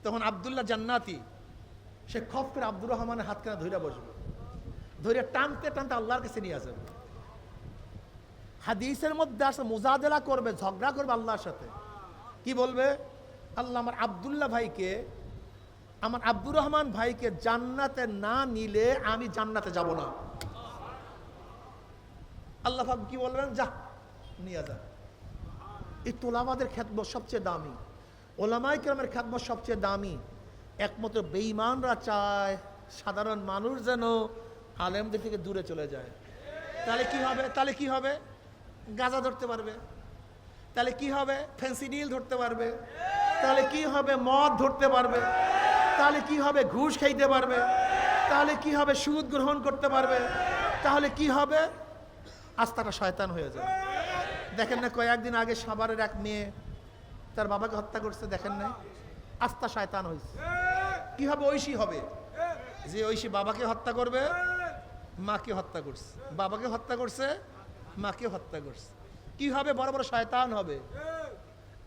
তখন আব্দুল্লাহ জান্নাতি সে খপ করে আব্দুর রহমানের হাতখানা ধইরা বসবে, ধরে টানতে টানতে আল্লাহর কাছে নিয়ে যাবে। হাদিসের মধ্যে আসে মুজাদেলা করবে, ঝগড়া করবে আল্লাহর সাথে। কি বলবে? আল্লাহ আমার আব্দুল্লাহ ভাইকে, আমার আব্দুর রহমান ভাইকে জান্নাতে না নিলে আমি জান্নাতে যাব না। আল্লাহ পাক কি বলবেন? যা নিয়ে যা। এই তো ওলামাদের খেদমত সবচেয়ে দামি, ওলামায়ে কেরামের খেদমত সবচেয়ে দামি। একমাত্র বেঈমানরা চায় সাধারণ মানুষ যেন আলেমদের থেকে দূরে চলে যায়। তাহলে কি হবে? তাহলে কি হবে? গাঁজা ধরতে পারবে, তাহলে কি হবে? ফেন্সিডিল ধরতে পারবে, তাহলে কি হবে? মদ ধরতে পারবে, তাহলে কি হবে? ঘুষ খাইতে পারবে, তাহলে কি হবে? সুদ গ্রহণ করতে পারবে, তাহলে কি হবে? আস্থাটা শয়তান হয়ে যায়। দেখেন না কয়েকদিন আগে সাভারের এক মেয়ে তার বাবাকে হত্যা করছে, দেখেন না? আস্থা শয়তান হয়েছে। কি হবে? ঐশী হবে, যে ঐশী বাবাকে হত্যা করবে, মাকে হত্যা করছে, বাবাকে হত্যা করছে, মাকে হত্যা করছে। কি হবে? বড় বড় শয়তান হবে।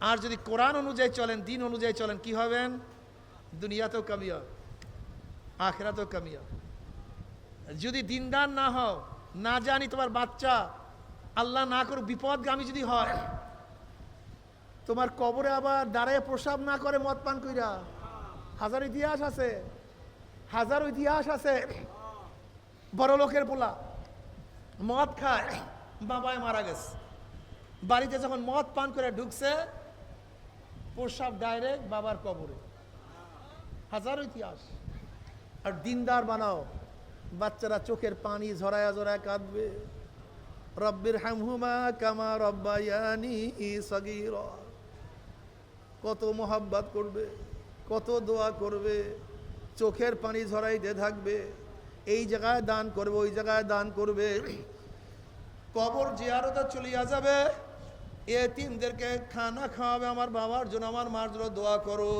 আর যদি কোরআন অনুযায়ী চলেন, দিন অনুযায়ী চলেন, কি হবেন? দুনিয়াতেও কামিয়াব, আখিরাতেও কামিয়াব। যদি দিনদার না হও, না জানি তোমার বাচ্চা আল্লাহ না করুক বিপদগামী যদি হয়, তোমার কবরে আবার দাঁড়ায় প্রসাব না করে মদ পান কইরা, হাজার ইতিহাস আছে, হাজার ইতিহাস আছে। বড় লোকের পোলা মদ খায়, বাবায় মারা গেছে, বাড়িতে যখন মদ পান করে ঢুকছে, প্রসাব ডাইরেক্ট বাবার কবরে। হাজার ইতিহাস। আর দিনদার বানাও, বাচ্চারা চোখের পানি ঝরায়া ঝরায়া কাঁদবে, রব্বির হামহুমা কামা রব্বায়ানি সগীরা। কত মোহাব্বত করবে, কত দোয়া করবে, চোখের পানি ঝরাইতে থাকবে। এই জায়গায় দান করবে, ওই জায়গায় দান করবে। কবর জিয়ারতে চলিয়া যাবে, এতিমদেরকে খানা খাওয়াবে, আমার বাবার জন্য, আমার মার জন্য দোয়া করো,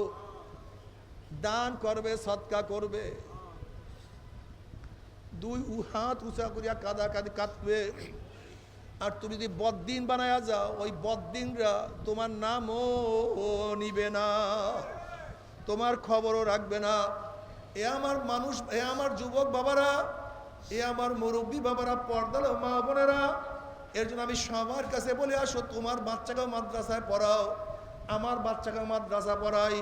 দান করবে, সদকা করবে। দুই হাত উঁচা করিয়া কাদা কাঁদি কাঁদবে। আর তুমি যদি বদ্দিন বানায়া যাও, ওই বদ্দিনরা তোমার নামও নিবে না, তোমার খবরও রাখবে না। এ আমার মানুষ, এ আমার যুবক বাবারা, এ আমার মুরব্বী বাবারা, পর্দার মা বোনেরা, এর জন্য আমি সবার কাছে বলে আসো, তোমার বাচ্চাকেও মাদ্রাসায় পড়াও, আমার বাচ্চাকেও মাদ্রাসা পড়াই।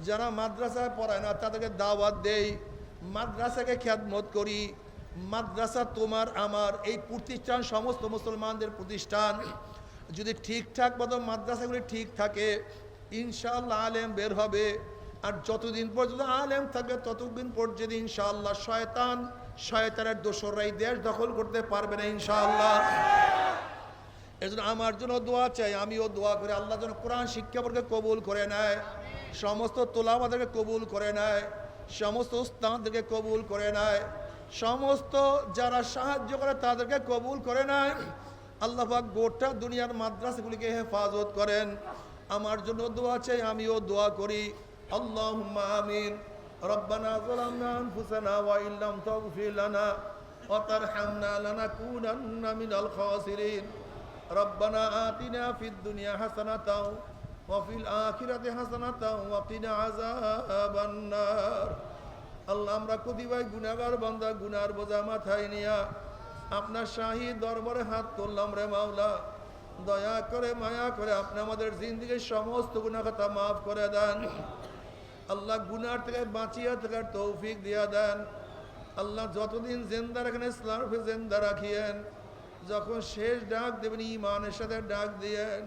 যারা মাদ্রাসায় পড়ায় না তাদেরকে দাওয়াত দেই, মাদ্রাসাকে খ্যাতমত করি। মাদ্রাসা তোমার আমার এই প্রতিষ্ঠান সমস্ত মুসলমানদের প্রতিষ্ঠান। যদি ঠিকঠাক মতো মাদ্রাসাগুলি ঠিক থাকে, ইনশাআল্লাহ আলেম বের হবে। আর যতদিন পর্যন্ত আলেম থাকবে ততদিন পর্যন্ত ইনশাআল্লাহ শয়তানের দোসররাই দেশ দখল করতে পারবে না ইনশাআল্লাহ। এই জন্য আমার জন্য দোয়া চাই, আমিও দোয়া করি আল্লাহ যেন কোরআন শিক্ষাকে কবুল করে নেয়, সমস্ত তোলাবাদেরকে কবুল করে নেয়, সমস্ত উস্তাদদেরকে কবুল করে নেয়, সমস্ত যারা সাহায্য করে তাদেরকে কবুল করে নেয়। আল্লাহ পাক গোটা দুনিয়ার মাদ্রাসাগুলিকে হেফাজত করেন। আমার জন্য দোয়া চাই, আমিও দোয়া করি। আল্লাহুম্মা আমিন। রব্বানা যালামনা আনফুসানা ওয়া ইল্লাম তাগফির লানা ওয়া তারহামনা লানাকুনান্না মিনাল খাসিরিন। রব্বানা আতিনা ফিদ দুনিয়া হাসানাতাও ওয়া ফিল আখিরাতি হাসানাতাও ওয়া কিনা আযাবান নার। আল্লাহ, আমরা কতিপয় গুনাহগার বান্দা, গুনার বোঝা মাথায় নিয়া আপনার শাহী দরবারে হাত তুললাম রে মাওলা। দয়া করে মায়া করে আপনি আমাদের জিন্দেগীর সমস্ত গুনাহ খাতা মাফ করে দেন। আল্লাহ, গুনার থেকে বাঁচিয়ে থাকার তৌফিক দিয়া দেন। আল্লাহ, যতদিন জিন্দা রাখেন ইসলামের জিন্দা রাখিয়েন। যখন শেষ ডাক দেবেন ইমানের সাথে ডাক দিয়েন।